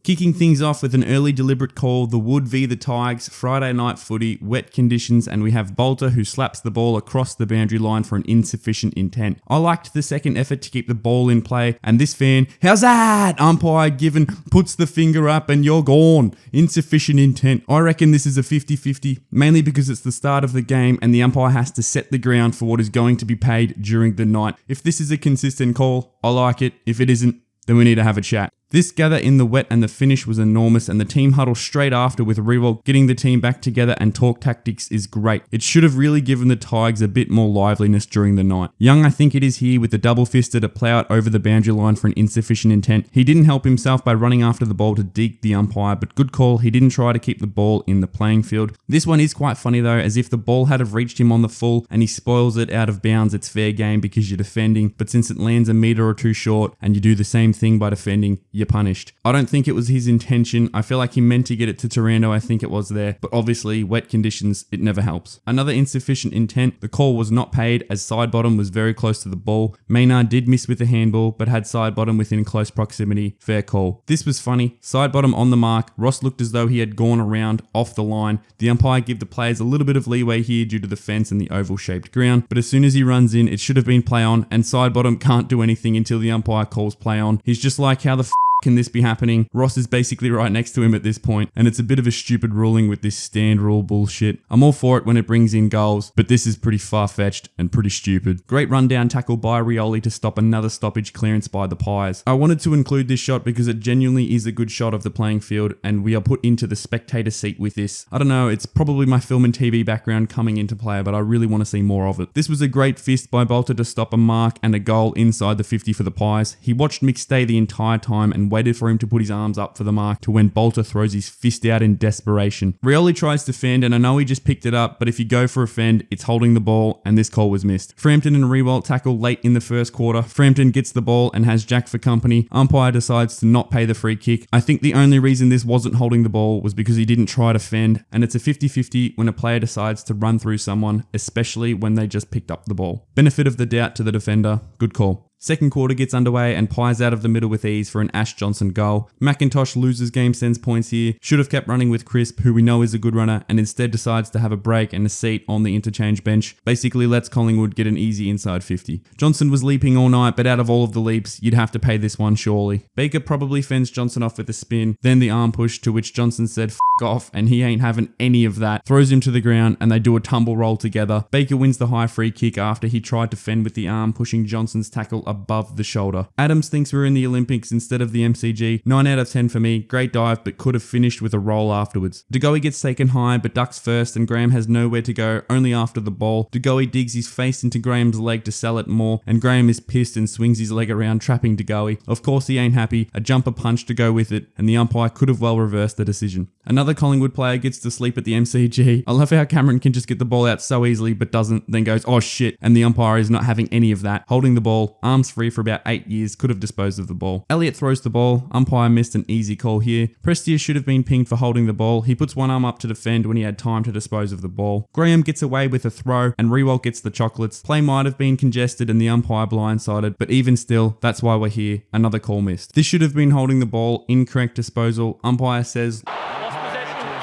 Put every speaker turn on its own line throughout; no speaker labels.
Kicking things off with an early deliberate call, the Wood v the Tiges, Friday night footy, wet conditions, and we have Bolter who slaps the ball across the boundary line for an insufficient intent. I liked the second effort to keep the ball in play, and this fan, how's that? Umpire given, puts the finger up and you're gone. Insufficient intent. I reckon this is a 50-50, mainly because it's the start of the game and the umpire has to set the ground for what is going to be paid during the night. If this is a consistent call, I like it. If it isn't, then we need to have a chat. This gather in the wet and the finish was enormous, and the team huddle straight after with Rewald getting the team back together and talk tactics is great. It should have really given the Tigers a bit more liveliness during the night. Young, I think it is here with the double fister to play out over the boundary line for an insufficient intent. He didn't help himself by running after the ball to deke the umpire, but good call, he didn't try to keep the ball in the playing field. This one is quite funny though, as if the ball had have reached him on the full and he spoils it out of bounds, it's fair game because you're defending, but since it lands a metre or two short and you do the same thing by defending, you're punished. I don't think it was his intention. I feel like he meant to get it to Taranto, I think it was there, but obviously wet conditions, it never helps. Another insufficient intent, the call was not paid as side bottom was very close to the ball. Maynard did miss with the handball, but had side bottom within close proximity, fair call. This was funny, side bottom on the mark, Ross looked as though he had gone around off the line. The umpire gave the players a little bit of leeway here due to the fence and the oval shaped ground, but as soon as he runs in, it should have been play on, and side bottom can't do anything until the umpire calls play on. He's just like, how the can this be happening? Ross is basically right next to him at this point, and it's a bit of a stupid ruling with this stand rule bullshit. I'm all for it when it brings in goals, but this is pretty far-fetched and pretty stupid. Great rundown tackle by Rioli to stop another stoppage clearance by the Pies. I wanted to include this shot because it genuinely is a good shot of the playing field, and we are put into the spectator seat with this. I don't know, it's probably my film and TV background coming into play, but I really want to see more of it. This was a great fist by Bolter to stop a mark and a goal inside the 50 for the Pies. He watched Mick stay the entire time and waited for him to put his arms up for the mark to when Bolter throws his fist out in desperation. Rioli tries to fend, and I know he just picked it up, but if you go for a fend, it's holding the ball, and this call was missed. Frampton and Rewald tackle late in the first quarter. Frampton gets the ball and has Jack for company. Umpire decides to not pay the free kick. I think the only reason this wasn't holding the ball was because he didn't try to fend, and it's a 50-50 when a player decides to run through someone, especially when they just picked up the ball. Benefit of the doubt to the defender. Good call. Second quarter gets underway and Pies out of the middle with ease for an Ash Johnson goal. McIntosh loses game sense points here. Should have kept running with Crisp, who we know is a good runner, and instead decides to have a break and a seat on the interchange bench. Basically lets Collingwood get an easy inside 50. Johnson was leaping all night, but out of all of the leaps, you'd have to pay this one surely. Baker probably fends Johnson off with a spin, then the arm push, to which Johnson said F off, and he ain't having any of that. Throws him to the ground and they do a tumble roll together. Baker wins the high free kick after he tried to fend with the arm, pushing Johnson's tackle above the shoulder. Adams thinks we're in the Olympics instead of the MCG. 9 out of 10 for me. Great dive, but could have finished with a roll afterwards. De Goey gets taken high, but ducks first, and Graham has nowhere to go, only after the ball. De Goey digs his face into Graham's leg to sell it more, and Graham is pissed and swings his leg around, trapping De Goey. Of course he ain't happy. A jumper punch to go with it, and the umpire could have well reversed the decision. Another Collingwood player gets to sleep at the MCG. I love how Cameron can just get the ball out so easily, but doesn't, then goes, oh shit, and the umpire is not having any of that. Holding the ball, arms free for about 8 years, could have disposed of the ball. Elliott throws the ball, umpire missed an easy call here. Prestia should have been pinged for holding the ball. He puts one arm up to defend when he had time to dispose of the ball. Graham gets away with a throw, and Rewalt gets the chocolates. Play might have been congested and the umpire blindsided, but even still, that's why we're here. Another call missed. This should have been holding the ball, incorrect disposal. Umpire says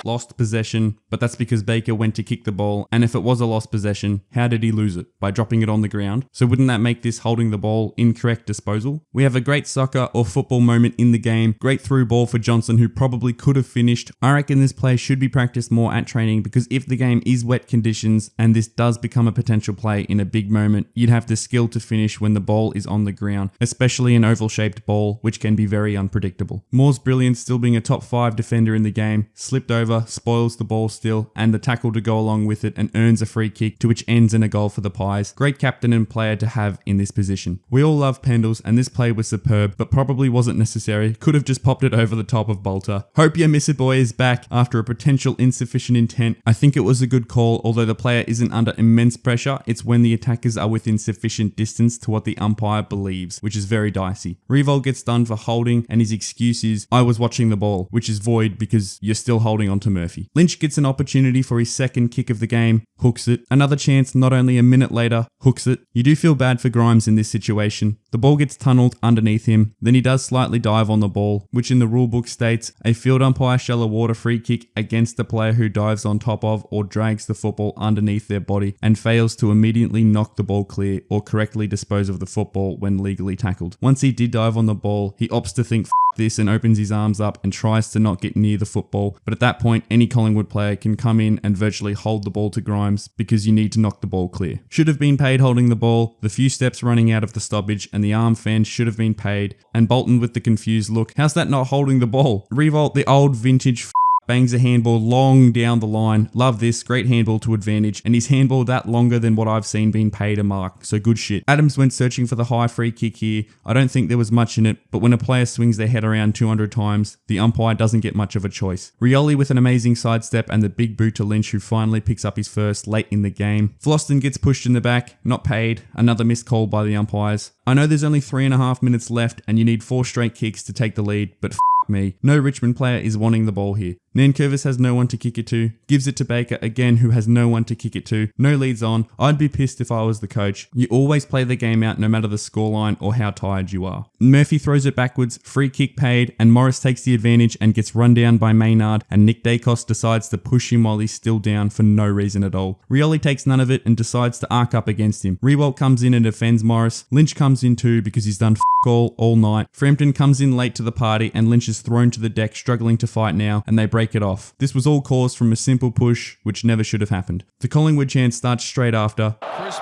lost possession, but that's because Baker went to kick the ball, and if it was a lost possession, how did he lose it? By dropping it on the ground? So wouldn't that make this holding the ball incorrect disposal? We have a great soccer or football moment in the game. Great through ball for Johnson, who probably could have finished. I reckon this play should be practiced more at training, because if the game is wet conditions and this does become a potential play in a big moment, you'd have the skill to finish when the ball is on the ground, especially an oval shaped ball, which can be very unpredictable. Moore's brilliant, still being a top 5 defender in the game, slipped over, spoils the ball still, and the tackle to go along with it, and earns a free kick, to which ends in a goal for the Pies. Great captain and player to have in this position. We all love Pendles, and this play was superb, but probably wasn't necessary. Could have just popped it over the top of Bolter. Hope your Mr. Boy is back after a potential insufficient intent. I think it was a good call, although the player isn't under immense pressure. It's when the attackers are within sufficient distance to what the umpire believes, which is very dicey. Rewald gets done for holding, and his excuse is, I was watching the ball, which is void because you're still holding onto onto Murphy. Lynch gets an opportunity for his second kick of the game, hooks it. Another chance not only a minute later, hooks it. You do feel bad for Grimes in this situation. The ball gets tunneled underneath him, then he does slightly dive on the ball, which in the rulebook states a field umpire shall award a free kick against the player who dives on top of or drags the football underneath their body and fails to immediately knock the ball clear or correctly dispose of the football when legally tackled. Once he did dive on the ball, he opts to think this and opens his arms up and tries to not get near the football, but at that point any Collingwood player can come in and virtually hold the ball to Grimes because you need to knock the ball clear. Should have been paid holding the ball, the few steps running out of the stoppage and the arm fend should have been paid, and Bolton with the confused look, how's that not holding the ball? Revolt, the old vintage bangs a handball long down the line. Love this, great handball to advantage, and his handball that longer than what I've seen being paid a mark, so good shit. Adams went searching for the high free kick here. I don't think there was much in it, but when a player swings their head around 200 times, the umpire doesn't get much of a choice. Rioli with an amazing sidestep and the big boot to Lynch, who finally picks up his first late in the game. Floston gets pushed in the back, not paid, another missed call by the umpires. I know there's only 3.5 minutes left and you need 4 straight kicks to take the lead, but me. No Richmond player is wanting the ball here. Nankervis has no one to kick it to, gives it to Baker again who has no one to kick it to, no leads on. I'd be pissed if I was the coach. You always play the game out no matter the scoreline or how tired you are. Murphy throws it backwards, free kick paid, and Morris takes the advantage and gets run down by Maynard, and Nick Dacos decides to push him while he's still down for no reason at all. Rioli takes none of it and decides to arc up against him. Riewoldt comes in and defends Morris. Lynch comes in too because he's done all night. Frampton comes in late to the party and Lynch is thrown to the deck struggling to fight now, and they break it off. This was all caused from a simple push which never should have happened. The Collingwood chance starts straight after.
Crisp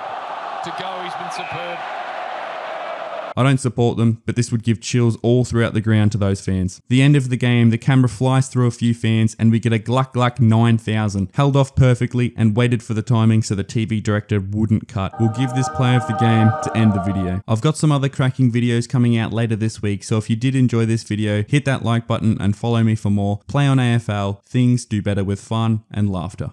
to go, he's been superb.
I don't support them, but this would give chills all throughout the ground to those fans. The end of the game, the camera flies through a few fans and we get a gluck 9,000. Held off perfectly and waited for the timing so the TV director wouldn't cut. We'll give this play of the game to end the video. I've got some other cracking videos coming out later this week, so if you did enjoy this video, hit that like button and follow me for more. Play on AFL, things do better with fun and laughter.